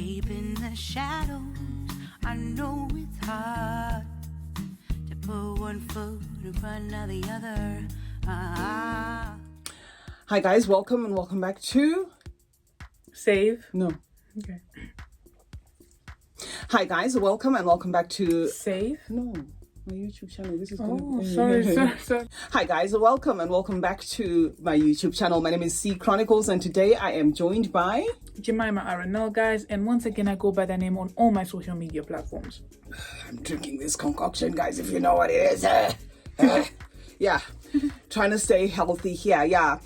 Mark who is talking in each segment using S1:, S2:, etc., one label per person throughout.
S1: escaping the shadows. I know it's hard to put one foot in front of the other.
S2: Hi guys, welcome and welcome back to
S3: Save.
S2: No.
S3: Okay.
S2: Hi guys, welcome and welcome back to
S3: Save.
S2: No. My YouTube channel. This is
S3: Sorry.
S2: Hi guys, welcome and welcome back to my YouTube channel. My name is CeeChronicles and today I am joined by
S3: Jemima Aranel, guys, and once again I go by that name on all my social media platforms.
S2: I'm drinking this concoction, guys, if you know what it is. Yeah, trying to stay healthy here.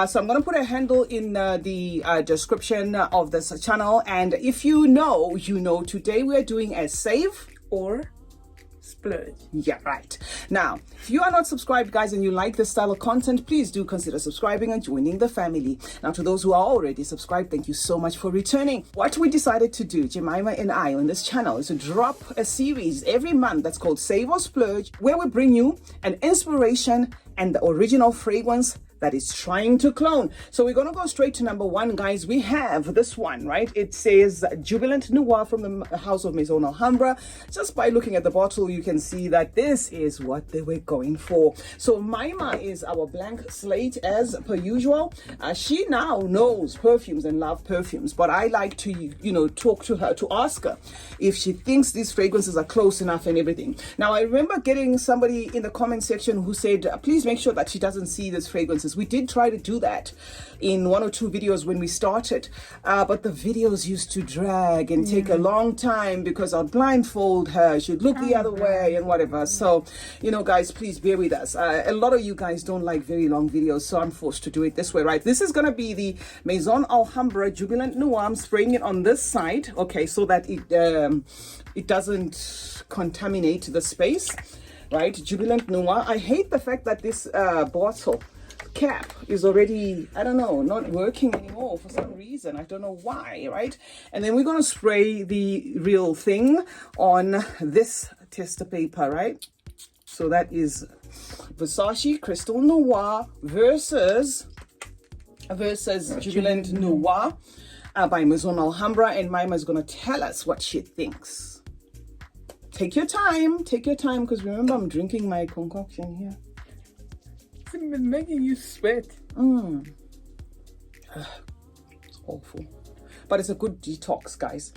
S2: So I'm gonna put a handle in the description of this channel, and if you know, today we're doing a save
S3: or splurge.
S2: Yeah, right. Now, if you are not subscribed, guys, and you like this style of content, please do consider subscribing and joining the family. Now, to those who are already subscribed, thank you so much for returning. What we decided to do, Jemima and I, on this channel, is to drop a series every month that's called Save or Splurge, where we bring you an inspiration and the original fragrance that is trying to clone. So we're going to go straight to number one, guys. We have this one, right? It says Jubilant Noir from the house of Maison Alhambra. Just by looking at the bottle, you can see that this is what they were going for. So Mima is our blank slate as per usual. She now knows perfumes and love perfumes, but I like to, talk to her, to ask her if she thinks these fragrances are close enough and everything. Now, I remember getting somebody in the comment section who said, please make sure that she doesn't see this fragrances. We did try to do that in one or two videos when we started, but the videos used to drag and take a long time because I'd blindfold her, she'd look the other way and whatever. So, guys, please bear with us. A lot of you guys don't like very long videos, so I'm forced to do it this way, right? This is going to be the Maison Alhambra Jubilant Noir. I'm spraying it on this side, okay, so that it doesn't contaminate the space, right? Jubilant Noir. I hate the fact that this bottle cap is already, I don't know, not working anymore for some reason. I don't know why, right? And then we're going to spray the real thing on this tester paper, right? So that is Versace Crystal Noir versus Jubilant Noir by Maison Alhambra, and Mima is going to tell us what she thinks. Take your time, because remember, I'm drinking my concoction here.
S3: It's been making you sweat.
S2: It's awful, but it's a good detox, guys.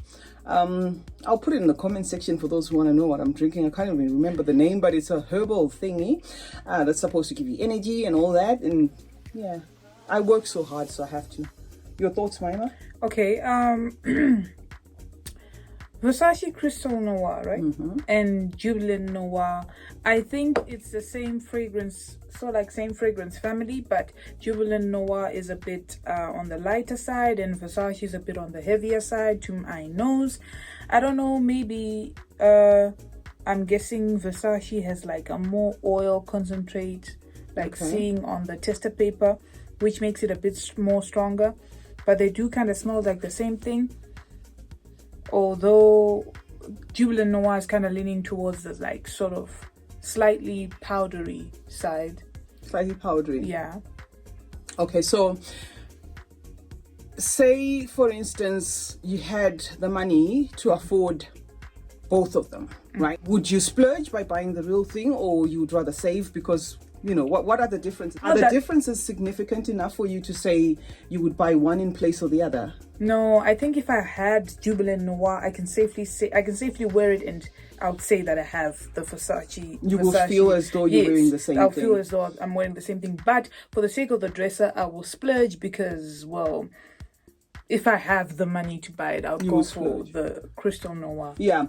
S2: I'll put it in the comment section for those who want to know what I'm drinking. I can't even remember the name, but it's a herbal thingy that's supposed to give you energy and all that. And yeah, I work so hard, so I have to. Your thoughts, Mima?
S3: Okay, Versace Crystal Noir, right? And Jubilant Noir. I think it's the same fragrance, same fragrance family, but Jubilant Noir is a bit on the lighter side and Versace is a bit on the heavier side to my nose. I don't know, maybe I'm guessing Versace has like a more oil concentrate, seeing on the tester paper, which makes it a bit more stronger, but they do kind of smell like the same thing. Although Jubilant Noir is kind of leaning towards the slightly powdery side.
S2: Slightly powdery.
S3: Yeah.
S2: Okay, so say for instance you had the money to afford both of them, right? Would you splurge by buying the real thing, or you would rather save? Because what are the differences? Are the differences significant enough for you to say you would buy one in place of the other?
S3: No, I think if I had Jubilant Noir, I can safely wear it, and I would say that I have the Versace.
S2: You will feel as though you're wearing the same thing.
S3: I'll feel as though I'm wearing the same thing. But for the sake of the dresser, I will splurge because, well, if I have the money to buy it, I'll go for the Crystal Noir.
S2: Yeah.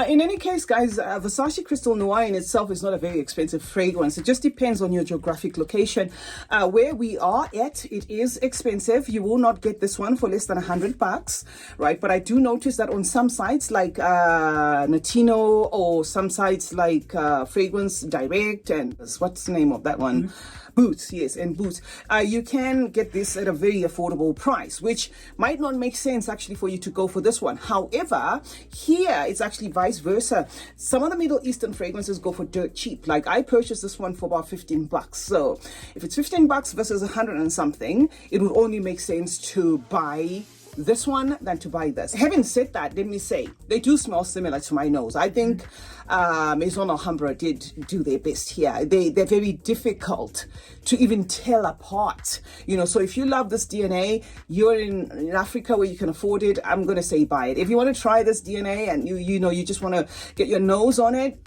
S2: In any case, guys, Versace Crystal Noir in itself is not a very expensive fragrance. It just depends on your geographic location. Where we are at, it is expensive. You will not get this one for less than $100, right? But I do notice that on some sites like Notino, or some sites like Fragrance Direct, and what's the name of that one? Boots, yes, and Boots. You can get this at a very affordable price, which might not make sense actually for you to go for this one. However, here it's actually vice versa. Some of the Middle Eastern fragrances go for dirt cheap. Like I purchased this one for about $15. So if it's $15 versus 100 and something, it would only make sense to buy this one than to buy this. Having said that, let me say, they do smell similar to my nose. I think Maison Alhambra did do their best here. They're very difficult to even tell apart. You know, so if you love this DNA, you're in Africa where you can afford it, I'm going to say buy it. If you want to try this DNA and you just want to get your nose on it,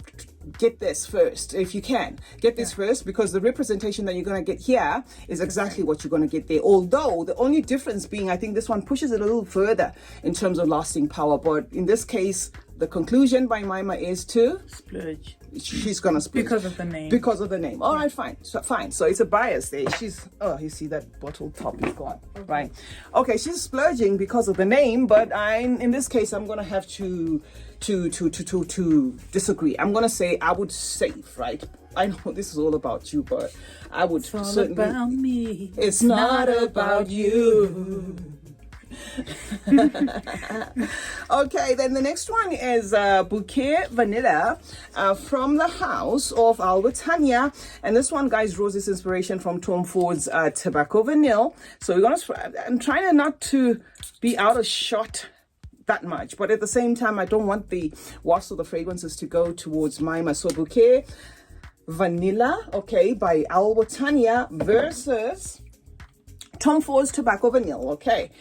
S2: get this first if you can. Get this first, because the representation that you're going to get here is exactly what you're going to get there. Although the only difference being, I think this one pushes it a little further in terms of lasting power. But in this case, the conclusion by Mima is to
S3: Splurge.
S2: She's gonna splurge
S3: Because of the name.
S2: Because of the name. All right, fine. So fine. So it's a bias there. You see that bottle top is gone. Okay. Right. Okay, she's splurging because of the name, but in this case I'm gonna have to disagree. I'm gonna say I would save, right? I know this is all about you, but I would
S3: It's all
S2: certainly
S3: about me.
S2: It's not about you. Okay, then the next one is Bouquet Vanilla from the house of Albertania, and this one, guys, draws this inspiration from Tom Ford's Tobacco Vanille. So I'm trying not to be out of shot that much, but at the same time I don't want the wash of the fragrances to go towards Mima. So Bouquet Vanilla, okay, by Albertania versus Tom Ford's Tobacco Vanille. Okay,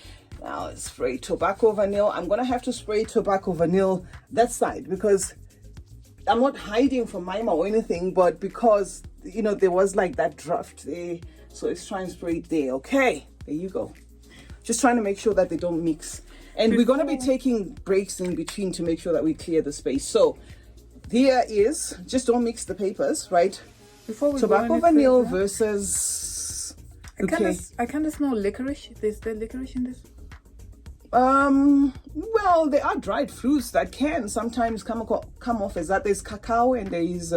S2: now let's spray Tobacco Vanille. I'm gonna have to spray Tobacco Vanille that side because I'm not hiding from Mima or anything, but because, you know, there was like that draft there, so let's try and spray it there. Okay, there you go. Just trying to make sure that they don't mix, and we're gonna be taking breaks in between to make sure that we clear the space. So here is, just don't mix the papers, right?
S3: Before we
S2: Tobacco Vanille versus Bouquet.
S3: I kind of smell licorice. Is there licorice in this?
S2: Well, there are dried fruits that can sometimes come off as that. There's cacao and there is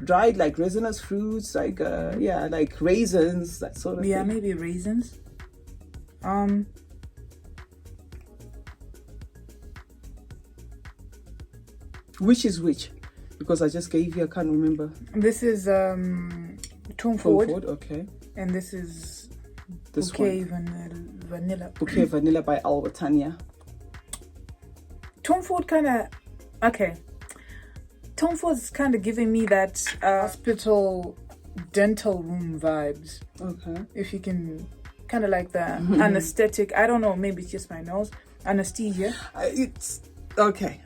S2: dried like resinous fruits, like like raisins, that sort of thing.
S3: Maybe raisins.
S2: Which is which? Because I just gave you, I can't remember.
S3: This is Tom Ford,
S2: okay.
S3: and this is
S2: This
S3: Bouquet
S2: one.
S3: Vanilla.
S2: Bouquet Vanilla by Albertania.
S3: Tom Ford kind of, okay. Tom Ford's kind of giving me that hospital dental room vibes.
S2: Okay.
S3: If you can, kind of like the anesthetic. I don't know. Maybe it's just my nose. Anesthesia.
S2: It's okay.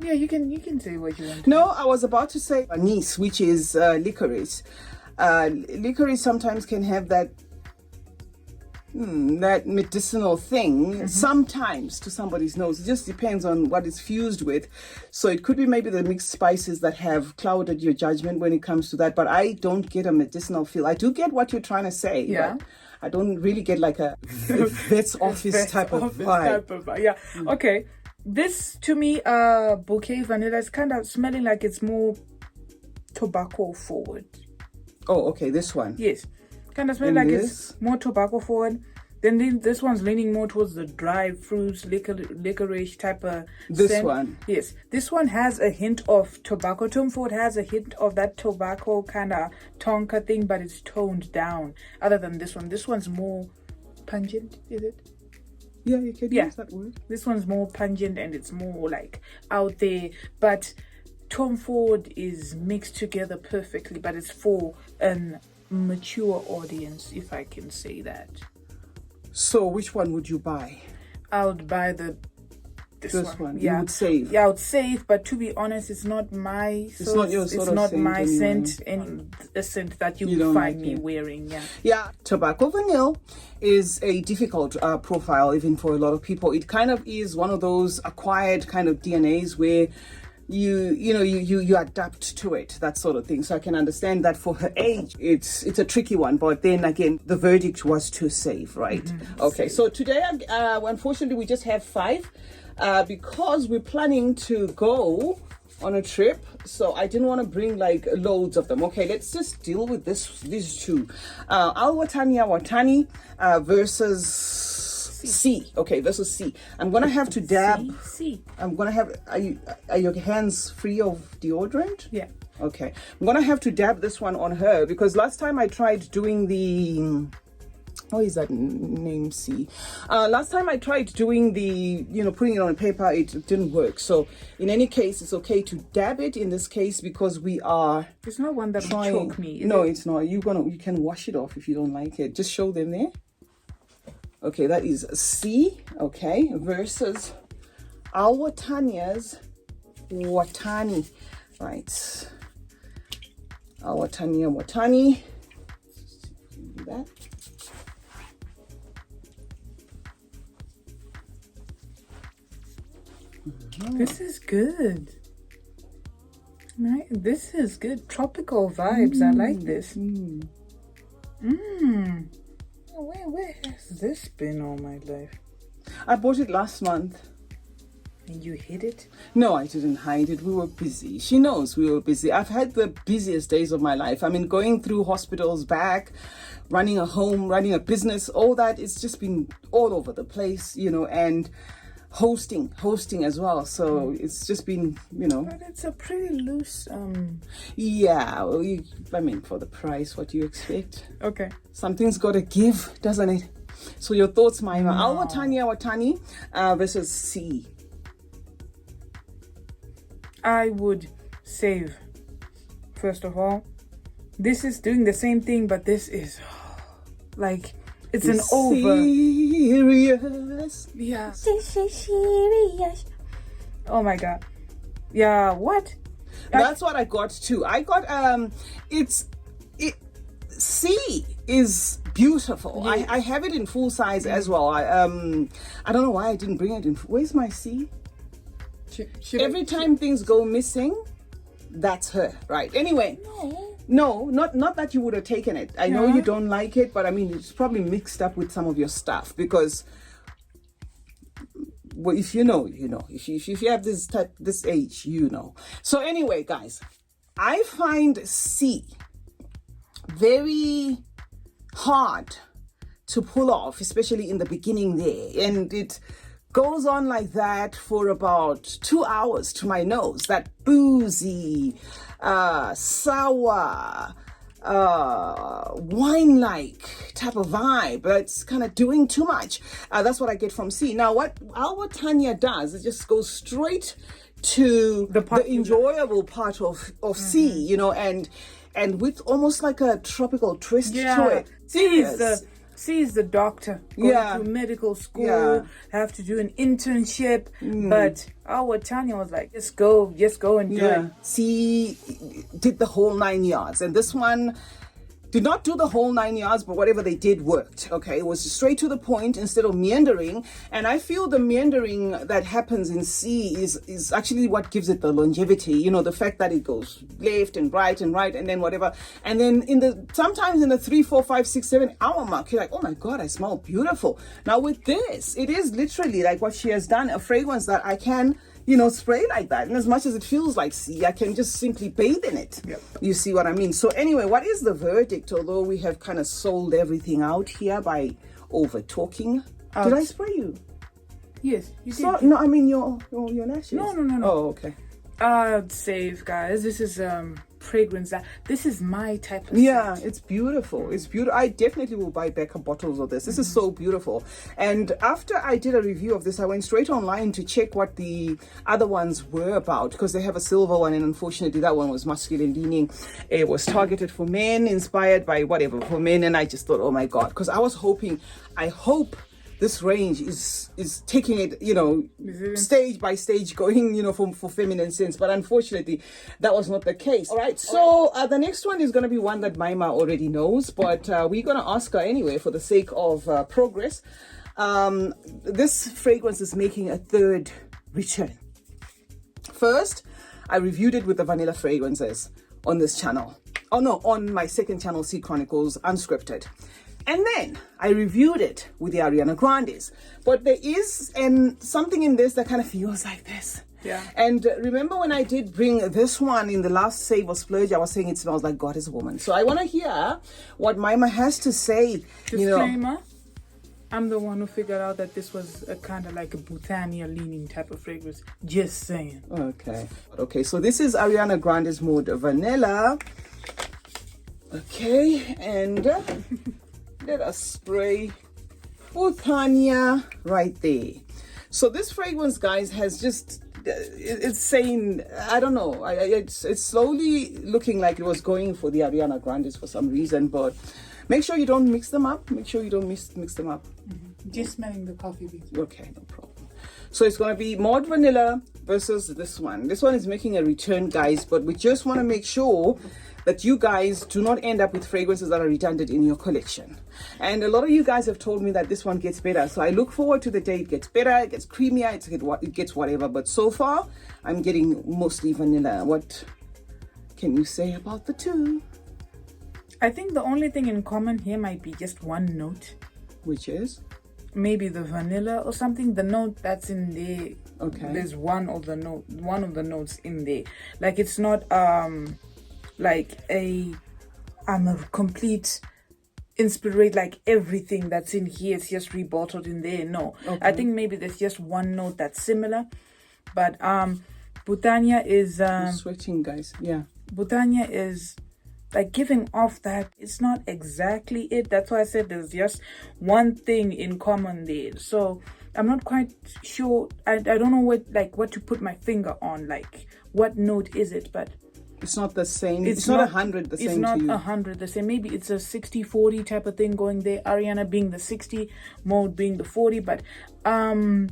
S3: Yeah, you can say what you want.
S2: No, I was about to say anise, which is licorice. Licorice sometimes can have that medicinal thing sometimes to somebody's nose. It just depends on what it's fused with. So it could be maybe the mixed spices that have clouded your judgment when it comes to that. But I don't get a medicinal feel. I do get what you're trying to say.
S3: Yeah.
S2: But I don't really get like a vet's office type of vibe.
S3: Yeah. Okay. This to me, Bouquet Vanilla is kind of smelling like it's more tobacco forward.
S2: Oh, okay. This one.
S3: Yes. Kind of smelling like it's more tobacco forward. Then this one's leaning more towards the dried fruits, licorice type of scent.
S2: One.
S3: Yes. This one has a hint of tobacco. Tom Ford has a hint of that tobacco kind of tonka thing, but it's toned down. Other than this one. This one's more pungent, is it?
S2: Yeah, you can use that word.
S3: This one's more pungent and it's more like out there. But Tom Ford is mixed together perfectly, but it's for an mature audience, if I can say that.
S2: So which one would you buy?
S3: I would buy this one.
S2: Yeah. You would save.
S3: Yeah, I would save, but to be honest, it's not my
S2: It's not your sort
S3: it's
S2: of
S3: not
S2: scent
S3: my
S2: anyway.
S3: scent, and a scent that you will find me wearing.
S2: Yeah, Tobacco Vanille is a difficult profile even for a lot of people. It kind of is one of those acquired kind of DNAs where you adapt to it, that sort of thing. So I can understand that for her age it's a tricky one, but then again the verdict was to save, right? Okay, so today unfortunately we just have 5 because we're planning to go on a trip, so I didn't want to bring like loads of them. Okay, let's just deal with these two. Alwatani Watani versus C. Okay, versus C. I'm gonna have to dab.
S3: C.
S2: I'm gonna have. Are your hands free of deodorant?
S3: Yeah.
S2: Okay. I'm gonna have to dab this one on her because last time I tried doing the How is that name C? Last time I tried doing the, putting it on paper, it didn't work. So in any case, it's okay to dab it in this case because we are
S3: It's not one that will
S2: trying.
S3: choke me.
S2: No, it's not. You can wash it off if you don't like it. Just show them there. Okay, that is C. Okay, versus our Tanya's Watani. Right. Our Tanya Watani. Do that.
S3: This is good. This is good. Tropical vibes. I like this. Where has this been all my life?
S2: I bought it last month.
S3: And you hid it?
S2: No, I didn't hide it. We were busy. She knows we were busy. I've had the busiest days of my life. I mean, going through hospitals, back, running a home, running a business, all that. It's just been all over the place, and hosting as well. So it's just been,
S3: But it's a pretty loose.
S2: Yeah, well, I mean, for the price, what do you expect?
S3: Okay.
S2: Something's got to give, doesn't it? So your thoughts, Mima? Our Tanya Watani versus C.
S3: I would save. First of all, this is doing the same thing, but this is like it's an over.
S2: Serious.
S3: Yeah.
S1: Serious.
S3: Oh my god. Yeah. What?
S2: That's what I got too. I got C is beautiful.
S3: Yes.
S2: I have it in full size as well. I don't know why I didn't bring it in. Where's my C? Every time things go missing, that's her, right? Anyway, no, not that you would have taken it. I know you don't like it, but I mean, it's probably mixed up with some of your stuff because, well, if you know, if you have this age, you know. So anyway, guys, I find C very hard to pull off, especially in the beginning there, and it goes on like that for about 2 hours to my nose. That boozy, sour, wine-like type of vibe. That's kind of doing too much. That's what I get from C. Now, what our Tanya does, it just goes straight to the enjoyable part of C, and with almost like a tropical twist to it. Serious.
S3: She's the doctor going through medical school, have to do an internship, but our Tanya was like, just go and do it.
S2: She did the whole 9 yards, and this one did not do the whole 9 yards, but whatever they did worked. Okay, it was straight to the point instead of meandering, and I feel the meandering that happens in C is actually what gives it the longevity. The fact that it goes left and right, and then whatever, and then sometimes in the 3, 4, 5, 6, 7 hour mark, you're like, oh my god, I smell beautiful. Now with this, it is literally like what she has done, a fragrance that I can spray like that. And as much as it feels like C, I can just simply bathe in it.
S3: Yep.
S2: You see what I mean? So anyway, what is the verdict? Although we have kind of sold everything out here by over talking. Did I spray you?
S3: Yes, you did.
S2: So, no, I mean your lashes.
S3: No.
S2: Oh, okay.
S3: I'd save, guys. This is fragrance this is my type of
S2: Yeah,
S3: scent.
S2: it's beautiful. It's beautiful. I definitely will buy back bottles of this. This is so beautiful. And after I did a review of this, I went straight online to check what the other ones were about, because they have a silver one, and unfortunately that one was masculine leaning. It was targeted for men, inspired by whatever for men, and I just thought, oh my god, because I hope this range is taking it, stage by stage, going, for feminine sense. But unfortunately, that was not the case. All right. So the next one is going to be one that Mima already knows, but we're going to ask her anyway for the sake of progress. This fragrance is making a third return. First, I reviewed it with the vanilla fragrances on this channel. Oh no, on my second channel, CeeChronicles Unscripted. And then I reviewed it with the Ariana Grandes. But there is something in this that kind of feels like this.
S3: Yeah.
S2: And remember when I did bring this one in the last Save or Splurge, I was saying it smells like God is a woman. So I want to hear what Mima has to say.
S3: Disclaimer, I'm the one who figured out that this was a kind of like a Bania leaning type of fragrance. Just saying.
S2: Okay, so this is Ariana Grande's Mood Vanilla. Okay, and... let us spray Bania right there. So this fragrance, guys, has just, it's saying, I don't know, it's slowly looking like it was going for the Ariana Grandes for some reason, but make sure you don't mix them up. Make sure you don't mix them up.
S3: Just smelling the coffee beans.
S2: Okay, no problem. So it's going to be Mod Vanilla versus this one. This one is making a return, guys, but we just want to make sure that you guys do not end up with fragrances that are redundant in your collection. And a lot of you guys have told me that this one gets better. So I look forward to the day it gets better, it gets creamier, it gets whatever. But so far, I'm getting mostly vanilla. What can you say about the two?
S3: I think the only thing in common here might be just one note.
S2: Which is?
S3: Maybe the vanilla or something. The note that's in there.
S2: Okay.
S3: There's one of the notes in there. Like it's not like a complete inspirate, like everything that's in here is just rebottled in there. No. Okay. I think maybe there's just one note that's similar. But Bania is
S2: I'm sweating, guys. Yeah.
S3: Bania is like giving off that it's not exactly it. That's why I said there's just one thing in common there. So I'm not quite sure. I don't know what to put my finger on, like what note is it, but
S2: it's not the same. It's not 100 the same.
S3: It's not
S2: to you.
S3: 100 the same. Maybe it's a 60-40 type of thing going there. Ariana being the 60, Mode being the 40. But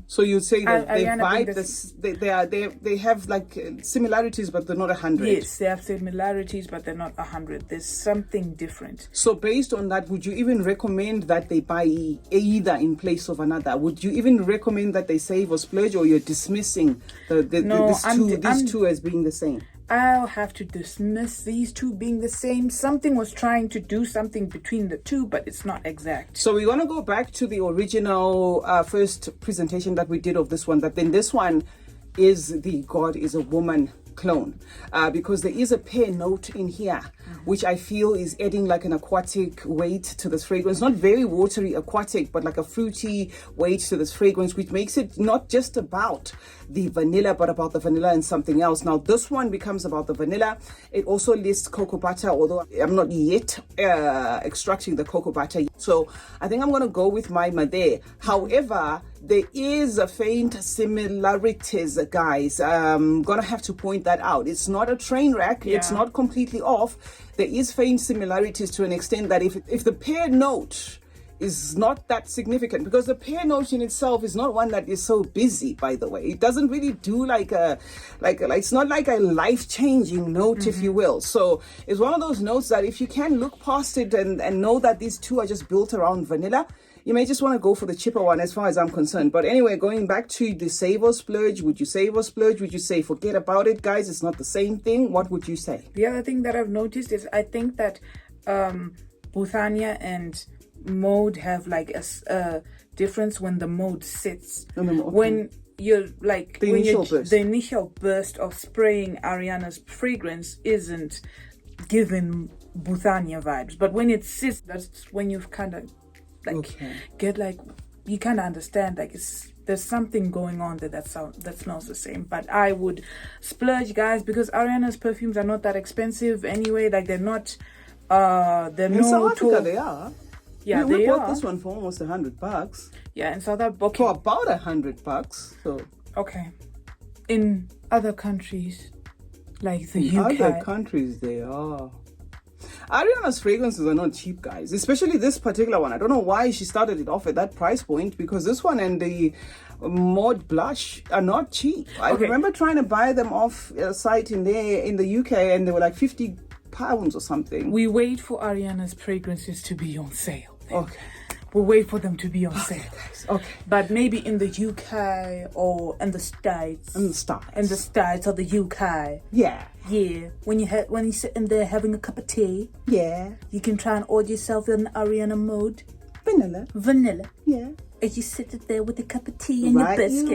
S2: so you'd say that they
S3: Ariana
S2: vibe. They have like similarities, but they're not 100.
S3: Yes, they have similarities, but they're not 100. There's something different.
S2: So based on that, would you even recommend that they buy either in place of another? Would you even recommend that they save or splurge, or you're dismissing these two as being the same?
S3: I'll have to dismiss these two being the same. Something was trying to do something between the two, but it's not exact.
S2: So we're going to go back to the original first presentation that we did of this one. That then this one is the God is a Woman clone, because there is a pear note in here, which I feel is adding like an aquatic weight to this fragrance. Not very watery aquatic, but like a fruity weight to this fragrance, which makes it not just about the vanilla, but about the vanilla and something else. Now this one becomes about the vanilla. It also lists cocoa butter, although I'm not yet extracting the cocoa butter. So I think I'm going to go with Mima there. However, there is a faint similarities, guys. I'm gonna have to point that out. It's not a train wreck. Yeah. It's not completely off. There is faint similarities to an extent that if the pear note is not that significant, because the pear note in itself is not one that is so busy, by the way. It doesn't really do like it's not like a life-changing note, if you will. So it's one of those notes that if you can look past it and know that these two are just built around vanilla, you may just want to go for the cheaper one as far as I'm concerned. But anyway, going back to the save or splurge, would you save or splurge? Would you say forget about it, guys? It's not the same thing. What would you say?
S3: The other thing that I've noticed is I think that Bania and Mode have like a difference when the mode sits. When you're like the initial burst of spraying Ariana's fragrance isn't giving Bania vibes, but when it sits, that's when you've kind of get like you kind of understand like there's something going on there that smells the same. But I would splurge, guys, because Ariana's perfumes are not that expensive anyway. Like they're not
S2: in South Africa they are.
S3: Yeah,
S2: we bought this one for almost $100.
S3: Yeah, in South Africa
S2: for about $100. So
S3: okay, in other countries like the
S2: in
S3: UK,
S2: other countries they are. Ariana's fragrances are not cheap, guys, especially this particular one. I don't know why she started it off at that price point, because this one and the Maud Blush are not cheap. I remember trying to buy them off a site in the UK, and they were like £50 or something.
S3: We wait for Ariana's fragrances to be on sale.
S2: Okay.
S3: We wait for them to be on sale.
S2: Guys. Okay.
S3: But maybe in the UK or in the States.
S2: In the States.
S3: In the States or the UK.
S2: Yeah.
S3: Yeah. When you sit in there having a cup of tea.
S2: Yeah.
S3: You can try and order yourself an Ariana Mode.
S2: Vanilla. Yeah.
S3: As you sit there with a cup of tea and your biscuits.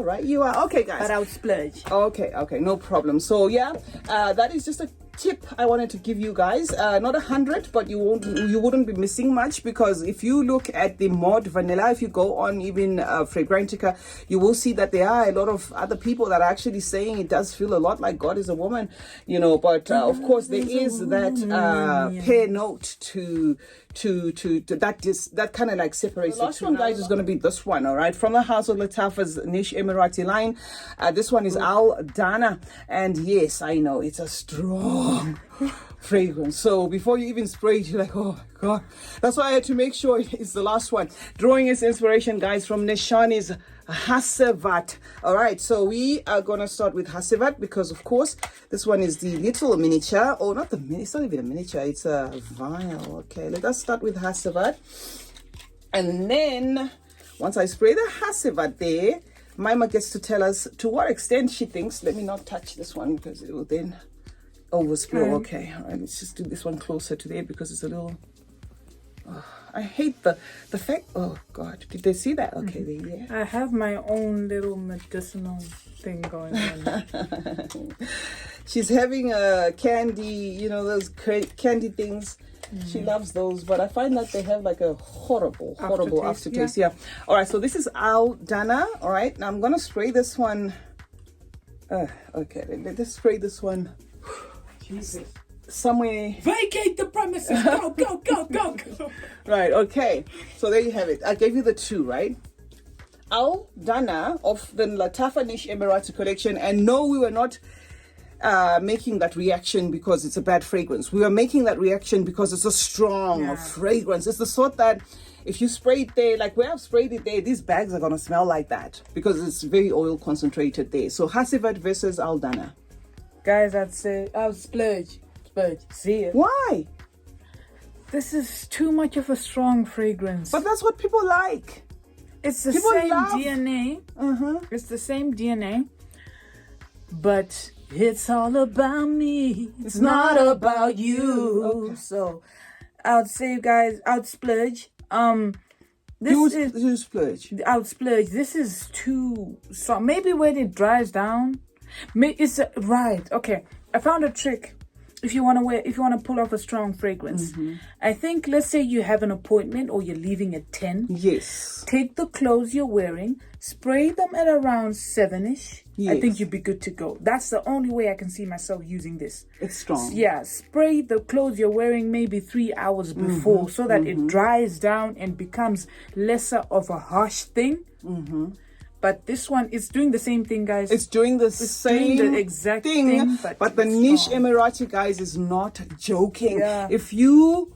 S2: Right you are. Okay, guys.
S3: But I would splurge.
S2: Okay, no problem. So yeah, that is just a tip I wanted to give you guys. Not 100, but you wouldn't be missing much, because if you look at the Mod Vanilla, if you go on even Fragrantica, you will see that there are a lot of other people that are actually saying it does feel a lot like God is a Woman, but of course there is that pear note to to that kind of like separates. The last one, guys, is going to be this one. All right, from the house of Lattafa's Niche Emirati line. This one is Al Dana, and yes, I know it's a strong fragrance. So before you even spray it, you're like, oh my god. That's why I had to make sure it's the last one. Drawing its inspiration, guys, from Nishane's Hacivat. All right, so we are gonna start with Hacivat because, of course, this one is the little miniature. Oh, not the mini. It's not even a miniature. It's a vial. Okay, let us start with Hacivat, and then once I spray the Hacivat there, Mima gets to tell us to what extent she thinks. Let me not touch this one because it will then overspill. Okay, all right, let's just do this one closer to there because it's a little. Oh, I hate the fact. Oh God, did they see that? Okay, there, yeah.
S3: I have my own little medicinal thing going on.
S2: She's having a candy, you know, those candy things. She loves those, but I find that they have like a horrible aftertaste. Yeah. All right, so this is Al Dana. All right, now I'm gonna spray this one. Okay, let's spray this one.
S3: Jesus.
S2: Somewhere.
S3: Vacate the premises. Go, go, go, go, go.
S2: Right, okay. So there you have it. I gave you the two, right? Al Dana of the Lattafa Niche Emirati collection. And no, we were not making that reaction because it's a bad fragrance. We were making that reaction because it's a strong fragrance. It's the sort that if you spray it there, like where I've sprayed it there, these bags are going to smell like that because it's very oil concentrated there. So Hacivat versus Al Dana.
S3: Guys, I'd say I'll splurge. See it.
S2: Why?
S3: This is too much of a strong fragrance.
S2: But that's what people like.
S3: It's the
S2: people
S3: same
S2: love.
S3: DNA. It's the same DNA. But it's all about me. It's not about you. Okay. So I'd say, guys, I'd splurge.
S2: You splurge.
S3: I'd splurge. This is too strong. Maybe when it dries down. It's right. Okay. I found a trick. If you want to pull off a strong fragrance, I think, let's say you have an appointment or you're leaving at 10.
S2: Yes.
S3: Take the clothes you're wearing, spray them at around 7ish.
S2: Yes.
S3: I think you'd be good to go. That's the only way I can see myself using this.
S2: It's strong.
S3: Yeah, spray the clothes you're wearing maybe 3 hours before so that it dries down and becomes lesser of a harsh thing. But this one is doing the same thing, guys.
S2: It's doing the same
S3: exact
S2: thing, but the Niche Emirati, guys, is not joking. Yeah. If you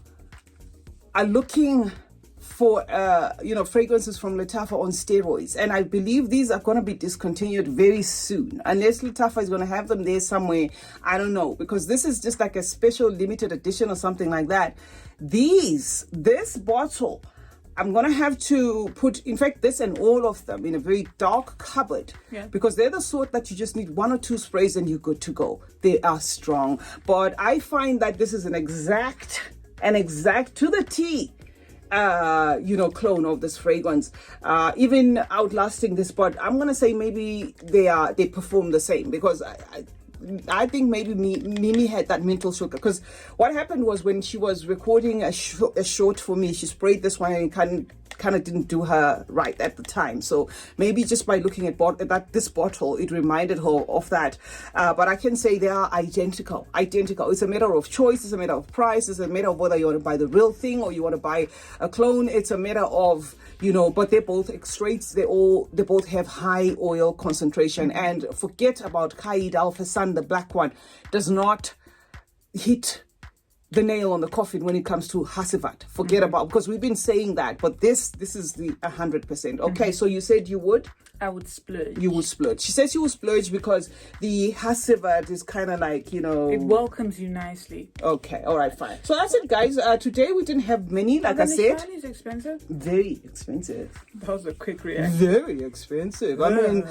S2: are looking for, fragrances from Lattafa on steroids, and I believe these are going to be discontinued very soon, unless Lattafa is going to have them there somewhere. I don't know, because this is just like a special limited edition or something like that. This bottle, I'm going to have to put, in fact, this and all of them in a very dark cupboard because they're the sort that you just need 1 or 2 sprays and you're good to go. They are strong. But I find that this is an exact to the T, clone of this fragrance, even outlasting this. But I'm going to say maybe they perform the same because I think maybe Mimi had that mental shock because what happened was when she was recording a short for me, she sprayed this one and kind of didn't do her right at the time. So maybe just by looking at this bottle, it reminded her of that. But I can say they are identical. It's a matter of choice. It's a matter of price. It's a matter of whether you want to buy the real thing or you want to buy a clone. It's a matter of, but they're both extracts. They both have high oil concentration. And forget about Qaid Al Hassan, the black one, does not hit the nail on the coffin when it comes to Hacivat. Forget about, because we've been saying that, but this is the 100%. Okay, so you said you would?
S3: I would splurge.
S2: You would splurge. She says you would splurge because the Hacivat is kind of like,
S3: it welcomes you nicely.
S2: Okay, all right, fine. So that's it, guys. Today we didn't have many, like I said.
S3: Nishane is expensive?
S2: Very expensive.
S3: That was a quick reaction.
S2: Very expensive. I mean,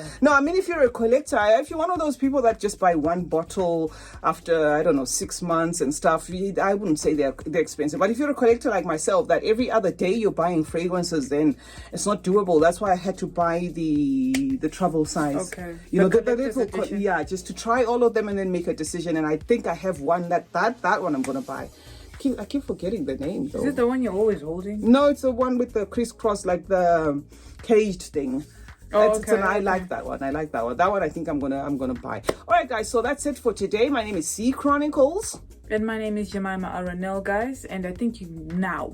S2: if you're a collector, if you're one of those people that just buy one bottle after, 6 months and stuff, I wouldn't say they're expensive. But if you're a collector like myself, that every other day you're buying fragrances, then it's not doable. That's why I had to buy the travel size.
S3: Okay.
S2: The little, just to try all of them and then make a decision. And I think I have one that one I'm gonna buy. I keep forgetting the name though.
S3: Is it the one you're always holding?
S2: No, it's the one with the crisscross, like the caged thing. I like that one. That one I think I'm gonna buy. All right, guys. So that's it for today. My name is C Chronicles.
S3: And my name is Jemima Aranel, guys. And I think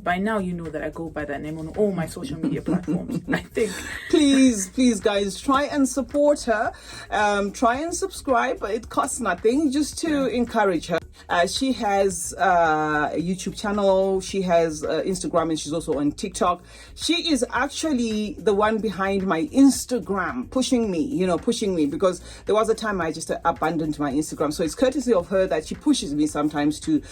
S3: by now you know that I go by that name on all my social media platforms. I think.
S2: Please, guys, try and support her. Try and subscribe. It costs nothing, just to encourage her. She has a YouTube channel. She has Instagram, and she's also on TikTok. She is actually the one behind my Instagram, pushing me, because there was a time I just abandoned my Instagram. So it's courtesy of her that she pushes me sometimes to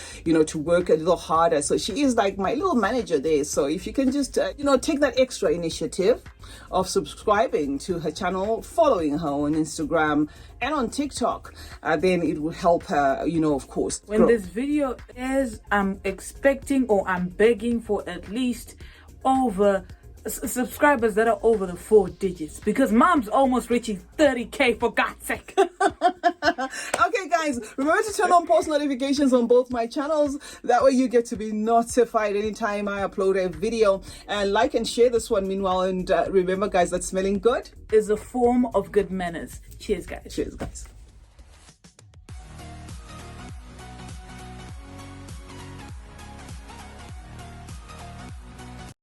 S2: work a little harder. So she is like my little manager there. So if you can just take that extra initiative of subscribing to her channel, following her on Instagram and on TikTok, then it will help her, of course.
S3: When this video airs, I'm expecting, or I'm begging for at least over subscribers that are over the 4 digits, because mom's almost reaching 30K, for God's sake.
S2: Okay, guys, remember to turn on post notifications on both my channels. That way you get to be notified anytime I upload a video, and like and share this one meanwhile. And remember, guys, that smelling good
S3: is a form of good manners. Cheers, guys.
S2: Cheers, guys.